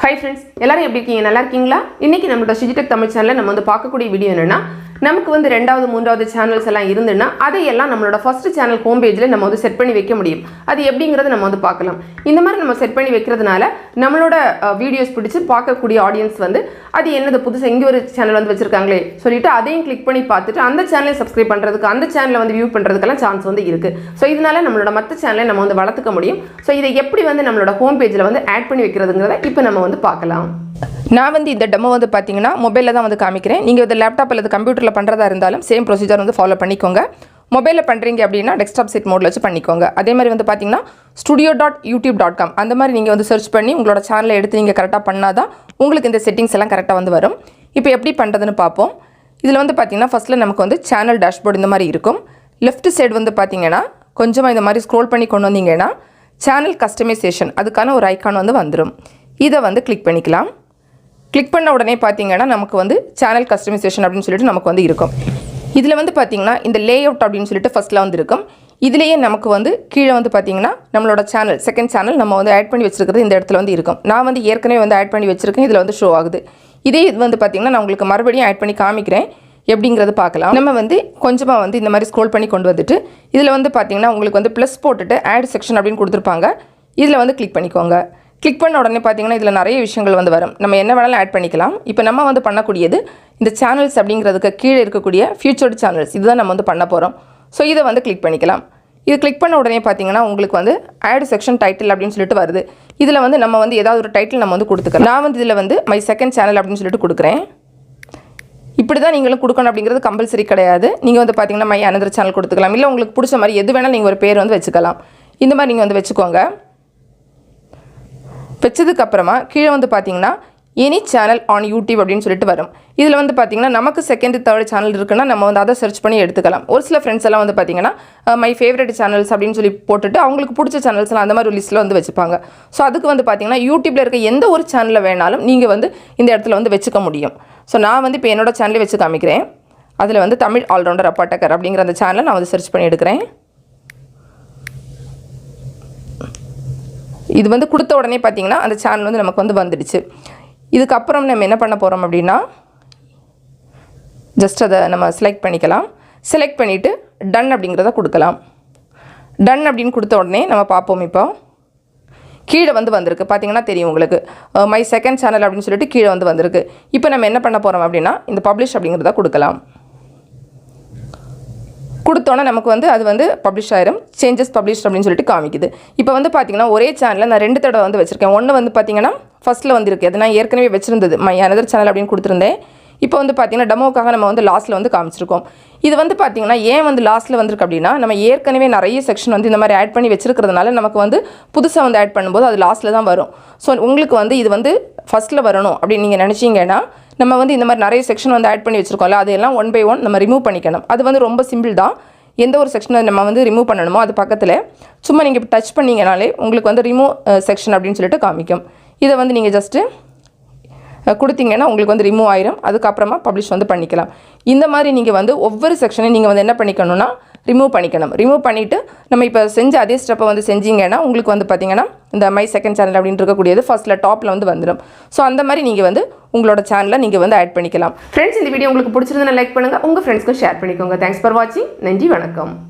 Hi friends, எல்லாரும் எப்படி இருக்கீங்க? நல்லா இருக்கீங்களா? இன்னைக்கு நம்மளோட Shiji தமிழ் சேனல்ல நம்ம வந்து பார்க்கக்கூடிய வீடியோ என்னன்னா நமக்கு வந்து இரண்டாவது மூன்றாவது சேனல்ஸ் எல்லாம் இருந்துன்னா அதை எல்லாம் நம்மளோட ஃபர்ஸ்ட் சேனல் ஹோம் பேஜ்ல நம்ம வந்து செட் பண்ணி வைக்க முடியும். அது எப்படிங்கறத நம்ம வந்து பார்க்கலாம். இந்த மாதிரி நம்ம செட் பண்ணி வைக்கிறதுனால நம்மளோட வீடியோஸ் பிடிச்சு பார்க்கக்கூடிய ஆடியன்ஸ் வந்து அது என்னது புதுசா இங்க ஒரு சேனல் வந்து வச்சிருக்காங்களே சொல்லிட்டு அதையும் கிளிக் பண்ணி பார்த்துட்டு அந்த சேனலை சப்ஸ்கிரைப் பண்றதுக்கு அந்த சேனலை வந்து வியூ பண்றதுக்கெல்லாம் சான்ஸ் வந்து இருக்கு. சோ இதனால நம்மளோட மத்த சேனலை நம்ம வந்து வளர்த்துக்க முடியும். சோ இதை எப்படி வந்து நம்மளோட ஹோம் பேஜ்ல வந்து ஆட் பண்ணி வைக்கிறதுங்கறத இப்போ நம்ம வந்து பார்க்கலாம். நான் வந்து இந்த டெமோ வந்து பார்த்தீங்கன்னா மொபைலில் தான் வந்து காமிக்கிறேன். நீங்கள் வந்து லேப்டாப் அல்லது கம்ப்யூட்டரில் பண்ணுறதா இருந்தாலும் சேம் ப்ரொசீஜர் வந்து ஃபாலோ பண்ணிக்கோங்க. மொபைலில் பண்ணுறீங்க அப்படின்னா டெஸ்க்டாப் செட் மோடில் வச்சு பண்ணிக்கோங்க. அதே மாதிரி வந்து பார்த்தீங்கன்னா studio.youtube.com அந்த மாதிரி நீங்கள் வந்து சர்ச் பண்ணி உங்களோட சேனலை எடுத்து நீங்கள் கரெக்டாக பண்ணால் தான் உங்களுக்கு இந்த செட்டிங்ஸ் எல்லாம் கரெக்டாக வந்து வரும். இப்போ எப்படி பண்ணுறதுன்னு பார்ப்போம். இதில் வந்து பார்த்தீங்கன்னா ஃபஸ்ட்டில் நமக்கு வந்து சேனல் டேஷ்போர்டு இந்த மாதிரி இருக்கும். லெஃப்ட் சைடு வந்து பார்த்தீங்கன்னா கொஞ்சமாக இந்த மாதிரி ஸ்க்ரோல் பண்ணி கொண்டு வந்தீங்கன்னா சேனல் கஸ்டமைசேஷன் அதுக்கான ஒரு ஐக்கான் வந்து வந்துடும். இதை வந்து கிளிக் பண்ணிக்கலாம். கிளிக் பண்ண உடனே பார்த்தீங்கன்னா நமக்கு வந்து சேனல் கஸ்டமைசேஷன் அப்படின்னு சொல்லிட்டு நமக்கு வந்து இருக்கும். இதில் வந்து பார்த்தீங்கன்னா இந்த லேஅவுட் அப்படின்னு சொல்லிட்டு ஃபஸ்ட்டில் வந்து இருக்கும். இதுலேயே நமக்கு வந்து கீழே வந்து பார்த்தீங்கன்னா நம்மளோட சேனல் செகண்ட் சேனல் நம்ம வந்து ஆட் பண்ணி வச்சிருக்கிறது இந்த இடத்துல வந்து இருக்கும். நான் வந்து ஏற்கனவே வந்து ஆட் பண்ணி வச்சிருக்கேன். இதில் வந்து ஷோ ஆகுது. இதே இது வந்து பார்த்தீங்கன்னா நான் உங்களுக்கு மறுபடியும் ஆட் பண்ணி காமிக்கிறேன் எப்படிங்கிறது பார்க்கலாம். நம்ம வந்து கொஞ்சமாக வந்து இந்த மாதிரி ஸ்க்ரோல் பண்ணி கொண்டு வந்துட்டு இதில் வந்து பார்த்தீங்கன்னா உங்களுக்கு வந்து ப்ளஸ் போட்டுட்டு ஆட் செக்ஷன் அப்படின்னு கொடுத்துருப்பாங்க. இதில் வந்து கிளிக் பண்ணிக்கோங்க. கிளிக் பண்ண உடனே பார்த்தீங்கன்னா இதில் நிறைய விஷயங்கள் வந்து வரும். நம்ம என்ன வேணாலும் ஆட் பண்ணிக்கலாம். இப்போ நம்ம வந்து பண்ணக்கூடியது இந்த சேனல்ஸ் அப்படிங்கிறதுக்கு கீழே இருக்கக்கூடிய ஃபியூச்சர்டு சேனல்ஸ் இதுதான் நம்ம வந்து பண்ண போகிறோம். ஸோ இதை வந்து கிளிக் பண்ணிக்கலாம். இது கிளிக் பண்ண உடனே பார்த்தீங்கன்னா உங்களுக்கு வந்து ஆட் செக்ஷன் டைட்டில் அப்படின்னு சொல்லிட்டு வருது. இதில் வந்து நம்ம வந்து ஏதாவது ஒரு டைட்டில் நம்ம வந்து கொடுத்துக்கலாம். நான் வந்து இதில் வந்து மை செகண்ட் சேனல் அப்படின்னு சொல்லிட்டு கொடுக்குறேன். இப்படி தான் நீங்களும் கொடுக்கணும் அப்படிங்கிறது கம்பல்சரி கிடையாது. நீங்கள் வந்து பார்த்தீங்கன்னா மை அனதர் சேனல் கொடுத்துக்கலாம். இல்லை உங்களுக்கு பிடிச்ச மாதிரி எது வேணாலும் நீங்கள் ஒரு பேர் வந்து வச்சுக்கலாம். இந்த மாதிரி நீங்கள் வந்து வச்சுக்கோங்க. வச்சதுக்கப்புறமா கீழே வந்து பார்த்தீங்கன்னா எனி சேனல் ஆன் யூடியூப் அப்படின்னு சொல்லிட்டு வரும். இதில் வந்து பார்த்தீங்கன்னா நமக்கு செகண்ட் தேர்ட் சேனல் இருக்குன்னா நம்ம வந்து அதை சர்ச் பண்ணி எடுத்துக்கலாம். ஒரு சில ஃப்ரெண்ட்ஸ் எல்லாம் வந்து பார்த்தீங்கன்னா மை ஃபேவரட் சேனல்ஸ் அப்படின்னு சொல்லி போட்டுட்டு அவங்களுக்கு பிடிச்ச சேனல்ஸ்லாம் அந்த மாதிரி ஒரு லிஸ்ட்டில் வந்து வச்சுப்பாங்க. ஸோ அதுக்கு வந்து பார்த்தீங்கன்னா யூடியூப்பில் இருக்க எந்த ஒரு சேனலில் வேணாலும் நீங்கள் வந்து இந்த இடத்துல வந்து வச்சுக்க முடியும். ஸோ நான் வந்து இப்போ என்னோட சேனலே வச்சு காமிக்கிறேன். அதில் வந்து தமிழ் ஆல்ரவுண்டர் அப்பாட்டக்கர் அப்படிங்கிற அந்த சேனலை நான் வந்து சர்ச் பண்ணி எடுக்கிறேன். இது வந்து கொடுத்த உடனே பார்த்தீங்கன்னா அந்த சேனல் வந்து நமக்கு வந்து வந்துடுச்சு. இதுக்கப்புறம் நம்ம என்ன பண்ண போகிறோம் அப்படின்னா ஜஸ்ட் அதை நம்ம செலக்ட் பண்ணிக்கலாம். செலக்ட் பண்ணிவிட்டு டன் அப்படிங்கிறத கொடுக்கலாம். டன் அப்படின்னு கொடுத்த உடனே நம்ம பார்ப்போம். இப்போ கீழே வந்து வந்திருக்கு பார்த்தீங்கன்னா தெரியும் உங்களுக்கு மை செகண்ட் சேனல் அப்படின்னு சொல்லிட்டு கீழே வந்து வந்திருக்கு. இப்போ நம்ம என்ன பண்ண போகிறோம் அப்படின்னா இந்த பப்ளிஷ் அப்படிங்கிறத கொடுக்கலாம். கொடுத்தோன்னே நமக்கு வந்து அது வந்து பப்ளிஷ் ஆயிரும். சேஞ்சஸ் பப்ளிஷ் அப்படின்னு சொல்லிட்டு காமிக்குது. இப்போ வந்து பார்த்தீங்கன்னா ஒரே சேனலில் நான் 2 தடவை வந்து வச்சுருக்கேன். ஒன்று வந்து பார்த்தீங்கன்னா ஃபஸ்ட்டில் வந்துருக்கு. அது நான் ஏற்கனவே வச்சுருந்தது மை அனதர் சேனல் அப்படின்னு கொடுத்துருந்தேன். இப்போ வந்து பார்த்தீங்கன்னா டெமோக்காக நம்ம வந்து லாஸ்ட்டில் வந்து காமிச்சிருக்கோம். இது வந்து பார்த்தீங்கன்னா ஏன் வந்து லாஸ்ட்டில் வந்திருக்கு அப்படின்னா நம்ம ஏற்கனவே நிறைய செக்ஷன் வந்து இந்த மாதிரி ஆட் பண்ணி வச்சிருக்கிறதுனால நமக்கு வந்து புதுசாக வந்து ஆட் பண்ணும்போது அது லாஸ்ட்டில் தான் வரும். ஸோ உங்களுக்கு வந்து இது வந்து ஃபஸ்ட்டில் வரணும் அப்படின்னு நீங்கள் நினச்சிங்கன்னா நம்ம வந்து இந்த மாதிரி நிறைய செக்ஷன் வந்து ஆட் பண்ணி வச்சுருக்கோம்ல அதையெல்லாம் 1 by 1 நம்ம ரிமூவ் பண்ணிக்கணும். அது வந்து ரொம்ப சிம்பிள் தான். எந்த ஒரு செக்ஷனை நம்ம வந்து ரிமூவ் பண்ணணுமோ அது பக்கத்தில் சும்மா நீங்கள் இப்போ டச் பண்ணிங்கனாலே உங்களுக்கு வந்து ரிமூவ் செக்ஷன் அப்படின்னு சொல்லிட்டு காமிக்கும். இதை வந்து நீங்கள் ஜஸ்ட்டு கொடுத்தீங்கன்னா உங்களுக்கு வந்து ரிமூவ் ஆயிரும். அதுக்கப்புறமா பப்ளிஷ் வந்து பண்ணிக்கலாம். இந்த மாதிரி நீங்கள் வந்து ஒவ்வொரு செக்ஷனையும் நீங்கள் வந்து என்ன பண்ணிக்கணும்னா ரிமூவ் பண்ணிக்கணும். ரிமூவ் பண்ணிவிட்டு நம்ம இப்போ செஞ்ச அதே ஸ்டெப்பை வந்து செஞ்சீங்கன்னா உங்களுக்கு வந்து பார்த்தீங்கன்னா இந்த மை செகண்ட் சேனல் அப்படின்னு இருக்கக்கூடியது ஃபர்ஸ்ட்டில் டாப்பில் வந்து வந்துடும். ஸோ அந்த மாதிரி நீங்கள் வந்து உங்களோட சேனலை நீங்கள் வந்து ஆட் பண்ணிக்கலாம். ஃப்ரெண்ட்ஸ் இந்த வீடியோ உங்களுக்கு பிடிச்சிருந்தா லைக் பண்ணுங்கள். உங்கள் ஃப்ரெண்ட்ஸ்க்கும் ஷேர் பண்ணிக்கோங்க. தேங்க்ஸ் ஃபார் வாட்சிங். நன்றி, வணக்கம்.